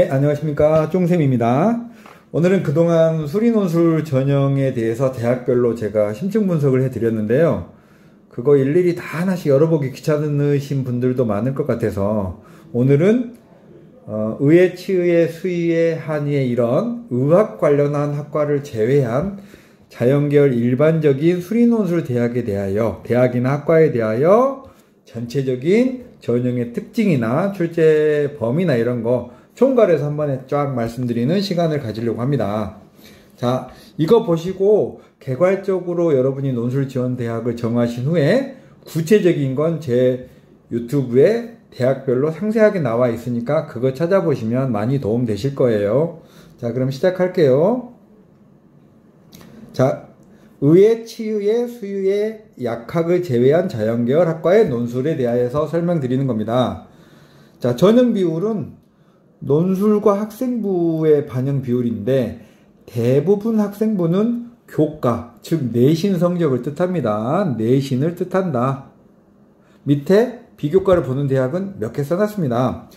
네, 안녕하십니까. 쫑쌤입니다. 오늘은 그동안 수리논술 전형에 대해서 대학별로 제가 심층 분석을 해드렸는데요. 그거 일일이 다 하나씩 열어보기 귀찮으신 분들도 많을 것 같아서 오늘은 의예, 치의에, 수의에, 한의에 이런 의학 관련한 학과를 제외한 자연계열 일반적인 수리논술 대학이나 학과에 대하여 전체적인 전형의 특징이나 출제 범위나 이런 거 총괄해서 한 번에 쫙 말씀드리는 시간을 가지려고 합니다. 자, 이거 보시고 개괄적으로 여러분이 논술지원대학을 정하신 후에 구체적인 건 제 유튜브에 대학별로 상세하게 나와 있으니까 그거 찾아보시면 많이 도움 되실 거예요. 자, 그럼 시작할게요. 자, 의예, 치의에, 수의에, 약학을 제외한 자연계열 학과의 논술에 대하여서 설명드리는 겁니다. 자, 전형 비율은 논술과 학생부의 반영 비율인데 대부분 학생부는 교과, 즉 내신 성적을 뜻합니다. 내신을 뜻한다. 밑에 비교과를 보는 대학은 몇 개 써놨습니다.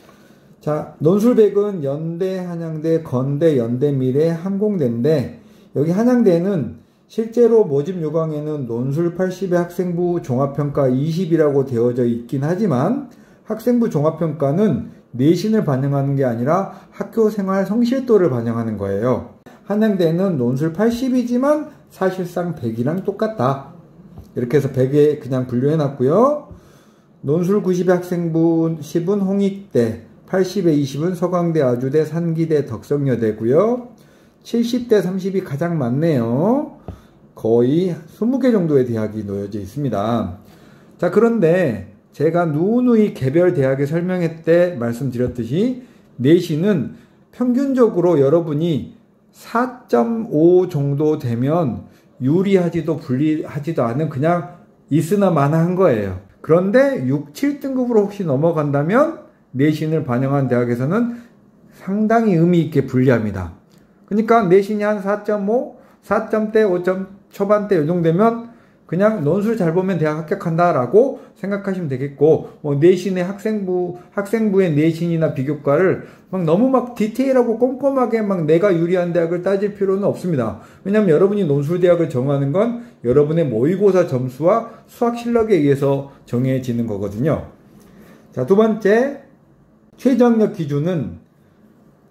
자, 논술백은 연대, 한양대, 건대, 연대미래, 항공대인데 여기 한양대는 실제로 모집 요강에는 논술 80의 학생부 종합평가 20이라고 되어져 있긴 하지만 학생부 종합평가는 내신을 반영하는 게 아니라 학교생활 성실도를 반영하는 거예요. 한양대는 논술 80이지만 사실상 100이랑 똑같다. 이렇게 해서 100에 그냥 분류해 놨고요. 논술 90의 학생부 10은 홍익대, 80에 20은 서강대, 아주대, 산기대, 덕성여대고요. 70대 30이 가장 많네요. 거의 20개 정도의 대학이 놓여져 있습니다. 자, 그런데 제가 누누이 개별 대학에 설명회 때 말씀드렸듯이 내신은 평균적으로 여러분이 4.5 정도 되면 유리하지도 불리하지도 않은 그냥 있으나 마나한 거예요. 그런데 6, 7등급으로 혹시 넘어간다면 내신을 반영한 대학에서는 상당히 의미 있게 분리합니다. 그러니까 내신이 한 4.5, 4점대, 5점 초반대 이 정도 되면 그냥 논술 잘 보면 대학 합격한다라고 생각하시면 되겠고, 뭐 내신의 학생부의 내신이나 비교과를 너무 디테일하고 꼼꼼하게 내가 유리한 대학을 따질 필요는 없습니다. 왜냐하면 여러분이 논술 대학을 정하는 건 여러분의 모의고사 점수와 수학 실력에 의해서 정해지는 거거든요. 자, 두 번째, 최저학력 기준은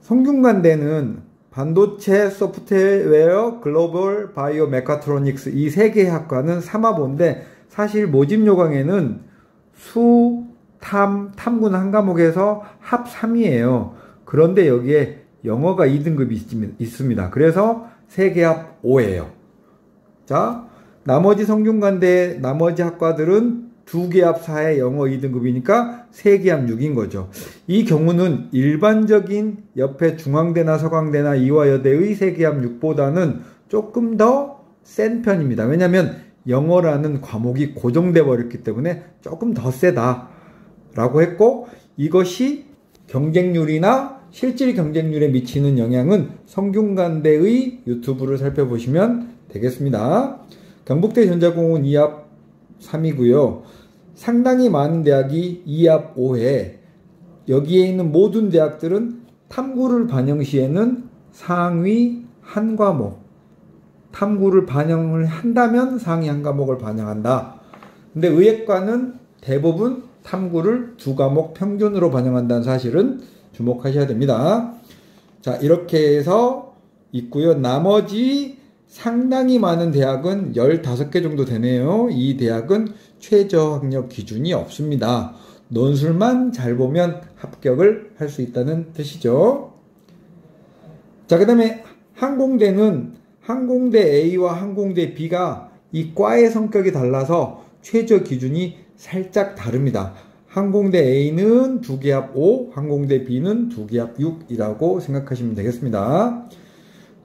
성균관대는 반도체, 소프트웨어, 글로벌, 바이오, 메카트로닉스 이 세 개의 학과는 3화본데 사실 모집 요강에는 수, 탐군 한 과목에서 합 3이에요. 그런데 여기에 영어가 2등급이 있습니다. 그래서 3개 합 5예요. 자, 나머지 성균관대 나머지 학과들은 2개 합 4에 영어 2등급이니까 3개 합 6인 거죠. 이 경우는 일반적인 옆에 중앙대나 서강대나 이화여대의 3개 합 6보다는 조금 더 센 편입니다. 왜냐하면 영어라는 과목이 고정돼 버렸기 때문에 조금 더 세다 라고 했고, 이것이 경쟁률이나 실질 경쟁률에 미치는 영향은 성균관대의 유튜브를 살펴보시면 되겠습니다. 경북대 전자공은 2합 3이고요. 상당히 많은 대학이 2합 5회, 여기에 있는 모든 대학들은 탐구를 반영 시에는 상위 한 과목, 탐구를 반영을 한다면 상위 한 과목을 반영한다. 근데 의예과는 대부분 탐구를 2과목 평균으로 반영한다는 사실은 주목하셔야 됩니다. 자, 이렇게 해서 있고요. 나머지 상당히 많은 대학은 15개 정도 되네요. 이 대학은 최저학력 기준이 없습니다. 논술만 잘 보면 합격을 할 수 있다는 뜻이죠. 자, 그 다음에 항공대는 항공대 A와 항공대 B가 이 과의 성격이 달라서 최저 기준이 살짝 다릅니다. 항공대 A는 2개 합 5, 항공대 B는 2개 합 6이라고 생각하시면 되겠습니다.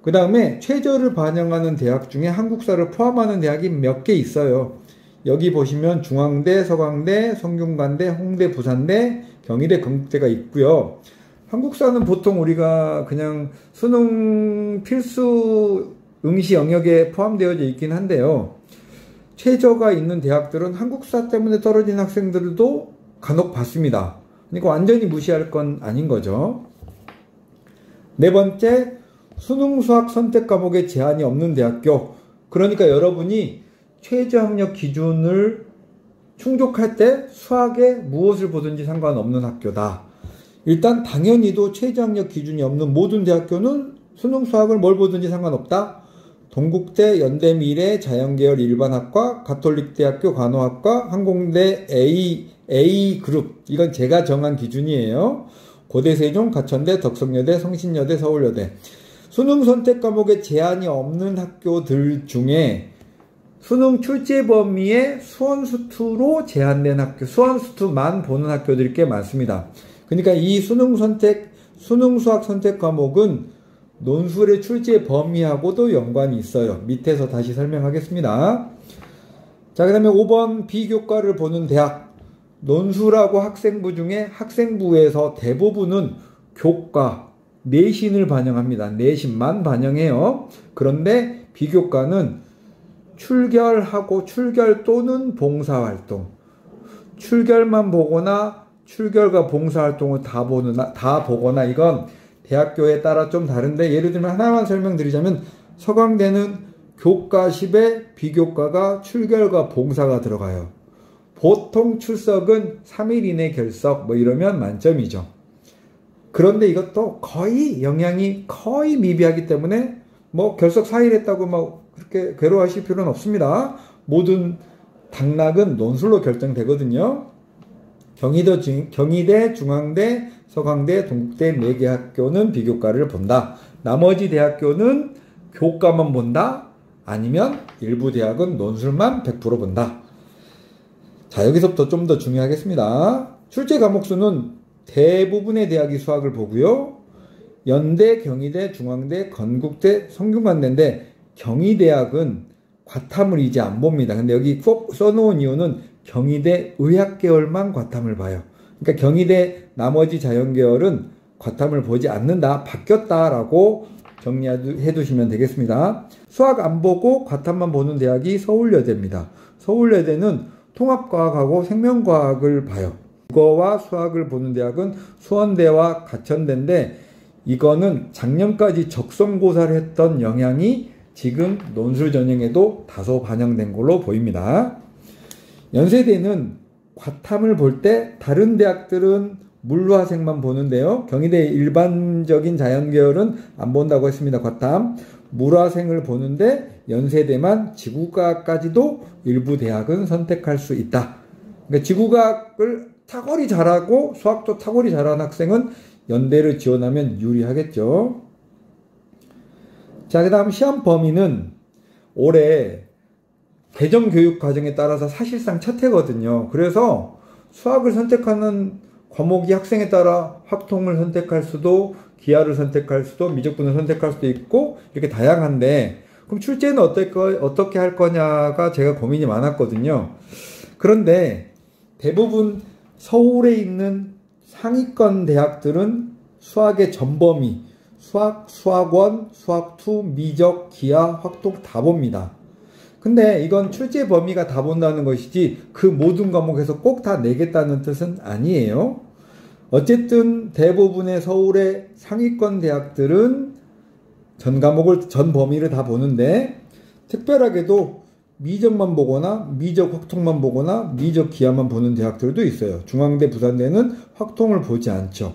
그 다음에 최저를 반영하는 대학 중에 한국사를 포함하는 대학이 몇 개 있어요. 여기 보시면 중앙대, 서강대, 성균관대, 홍대, 부산대, 경희대, 건국대가 있고요. 한국사는 보통 우리가 그냥 수능 필수 응시 영역에 포함되어져 있긴 한데요. 최저가 있는 대학들은 한국사 때문에 떨어진 학생들도 간혹 봤습니다. 그러니까 완전히 무시할 건 아닌 거죠. 네 번째, 수능 수학 선택 과목에 제한이 없는 대학교. 그러니까 여러분이 최저학력 기준을 충족할 때 수학에 무엇을 보든지 상관없는 학교다. 일단 당연히도 최저학력 기준이 없는 모든 대학교는 수능 수학을 뭘 보든지 상관없다. 동국대, 연대미래, 자연계열 일반학과, 가톨릭대학교 간호학과, 항공대 A그룹. 이건 제가 정한 기준이에요. 고대세종, 가천대, 덕성여대, 성신여대, 서울여대. 수능 선택 과목에 제한이 없는 학교들 중에 수능 출제 범위에 수원수투로 제한된 학교, 수원수투만 보는 학교들이 꽤 많습니다. 그러니까 이 수능 수학 선택 과목은 논술의 출제 범위하고도 연관이 있어요. 밑에서 다시 설명하겠습니다. 자, 그 다음에 5번 비교과를 보는 대학. 논술하고 학생부 중에 학생부에서 대부분은 교과, 내신을 반영합니다. 내신만 반영해요. 그런데 비교과는 출결하고 출결 또는 봉사활동, 출결만 보거나 출결과 봉사활동을 다 보거나, 이건 대학교에 따라 좀 다른데, 예를 들면 하나만 설명드리자면 서강대는 교과 10에 비교과가 출결과 봉사가 들어가요. 보통 출석은 3일 이내 결석 뭐 이러면 만점이죠. 그런데 이것도 영향이 거의 미비하기 때문에 뭐 결석 4일 했다고 뭐 그렇게 괴로워하실 필요는 없습니다. 모든 당락은 논술로 결정되거든요. 경희대, 중앙대, 서강대, 동국대 4개 학교는 비교과를 본다. 나머지 대학교는 교과만 본다. 아니면 일부 대학은 논술만 100% 본다. 자, 여기서부터 좀 더 중요하겠습니다. 출제 과목 수는 대부분의 대학이 수학을 보고요. 연대, 경희대, 중앙대, 건국대, 성균관대인데 경희대학은 과탐을 이제 안 봅니다. 근데 여기 꼭 써놓은 이유는 경희대 의학계열만 과탐을 봐요. 그러니까 경희대 나머지 자연계열은 과탐을 보지 않는다. 바뀌었다라고 정리해 두시면 되겠습니다. 수학 안 보고 과탐만 보는 대학이 서울여대입니다. 서울여대는 통합과학하고 생명과학을 봐요. 국어와 수학을 보는 대학은 수원대와 가천대인데, 이거는 작년까지 적성고사를 했던 영향이 지금 논술 전형에도 다소 반영된 걸로 보입니다. 연세대는 과탐을 볼 때 다른 대학들은 물화생만 보는데요. 경희대 일반적인 자연계열은 안 본다고 했습니다. 과탐. 물화생을 보는데 연세대만 지구과학까지도 일부 대학은 선택할 수 있다. 그러니까 지구과학을 탁월히 잘하고 수학도 탁월히 잘하는 학생은 연대를 지원하면 유리하겠죠. 자, 그 다음 시험 범위는 올해 개정교육 과정에 따라서 사실상 첫 해거든요. 그래서 수학을 선택하는 과목이 학생에 따라 확통을 선택할 수도, 기하를 선택할 수도, 미적분을 선택할 수도 있고, 이렇게 다양한데, 그럼 출제는 어떻게 할 거냐가 제가 고민이 많았거든요. 그런데 대부분 서울에 있는 상위권 대학들은 수학의 전범위, 수학, 수학원, 수학2, 미적, 기하, 확통 다 봅니다. 근데 이건 출제 범위가 다 본다는 것이지 그 모든 과목에서 꼭 다 내겠다는 뜻은 아니에요. 어쨌든 대부분의 서울의 상위권 대학들은 전 범위를 다 보는데, 특별하게도 미적만 보거나 미적 확통만 보거나 미적 기하만 보는 대학들도 있어요. 중앙대, 부산대는 확통을 보지 않죠.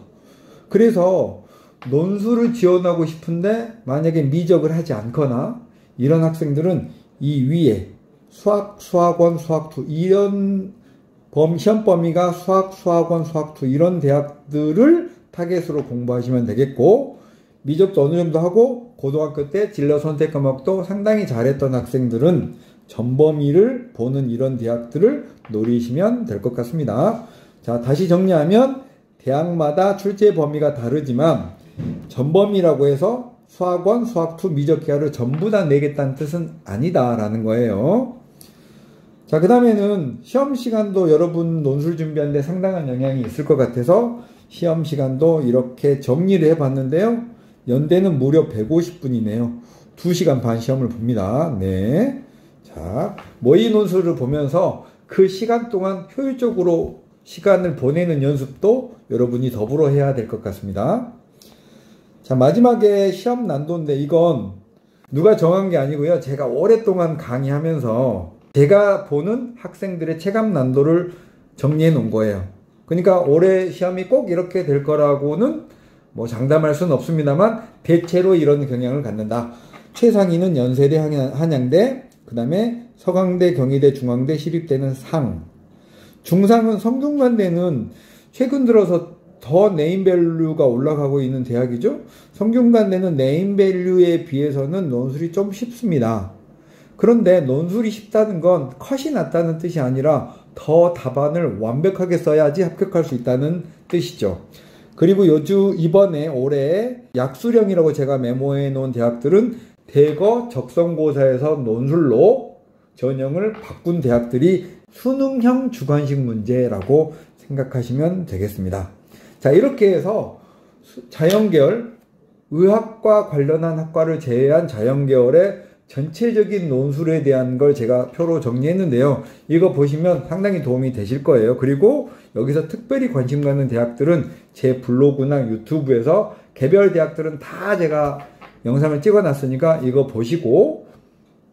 그래서 논술을 지원하고 싶은데 만약에 미적을 하지 않거나 이런 학생들은 이 위에 수학, 수학원, 수학2 이런 시험 범위가 수학, 수학원, 수학2 이런 대학들을 타겟으로 공부하시면 되겠고, 미적도 어느 정도 하고 고등학교 때 진로 선택 과목도 상당히 잘했던 학생들은 전범위를 보는 이런 대학들을 노리시면 될 것 같습니다. 자, 다시 정리하면 대학마다 출제 범위가 다르지만 전범위라고 해서 수학원, 수학2, 미적 기하를 전부 다 내겠다는 뜻은 아니다라는 거예요. 자, 그 다음에는 시험 시간도 여러분 논술 준비하는데 상당한 영향이 있을 것 같아서 시험 시간도 이렇게 정리를 해봤는데요. 연대는 무려 150분이네요. 2시간 반 시험을 봅니다. 네. 자, 모의 논술을 보면서 그 시간 동안 효율적으로 시간을 보내는 연습도 여러분이 더불어 해야 될 것 같습니다. 자, 마지막에 시험 난도인데 이건 누가 정한 게 아니고요. 제가 오랫동안 강의하면서 제가 보는 학생들의 체감 난도를 정리해 놓은 거예요. 그러니까 올해 시험이 꼭 이렇게 될 거라고는 뭐 장담할 수는 없습니다만 대체로 이런 경향을 갖는다. 최상위는 연세대, 한양대, 그 다음에 서강대, 경희대, 중앙대, 시립대는 상. 중상은 성균관대는 최근 들어서 더 네임밸류가 올라가고 있는 대학이죠. 성균관대는 네임밸류에 비해서는 논술이 좀 쉽습니다. 그런데 논술이 쉽다는 건 컷이 낮다는 뜻이 아니라 더 답안을 완벽하게 써야지 합격할 수 있다는 뜻이죠. 그리고 이번에 올해 약수령이라고 제가 메모해 놓은 대학들은 대거 적성고사에서 논술로 전형을 바꾼 대학들이 수능형 주관식 문제라고 생각하시면 되겠습니다. 자, 이렇게 해서 자연계열, 의학과 관련한 학과를 제외한 자연계열의 전체적인 논술에 대한 걸 제가 표로 정리했는데요. 이거 보시면 상당히 도움이 되실 거예요. 그리고 여기서 특별히 관심 갖는 대학들은 제 블로그나 유튜브에서 개별 대학들은 다 제가 영상을 찍어 놨으니까 이거 보시고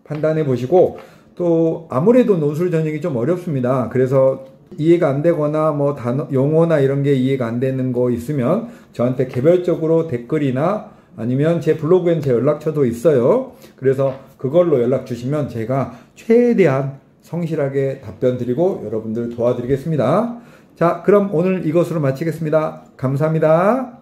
판단해 보시고, 또 아무래도 논술 전형이 좀 어렵습니다. 그래서 이해가 안 되거나 뭐 단어, 용어나 이런 게 이해가 안 되는 거 있으면 저한테 개별적으로 댓글이나 아니면 제 블로그엔 제 연락처도 있어요. 그래서 그걸로 연락 주시면 제가 최대한 성실하게 답변 드리고 여러분들 도와드리겠습니다. 자, 그럼 오늘 이것으로 마치겠습니다. 감사합니다.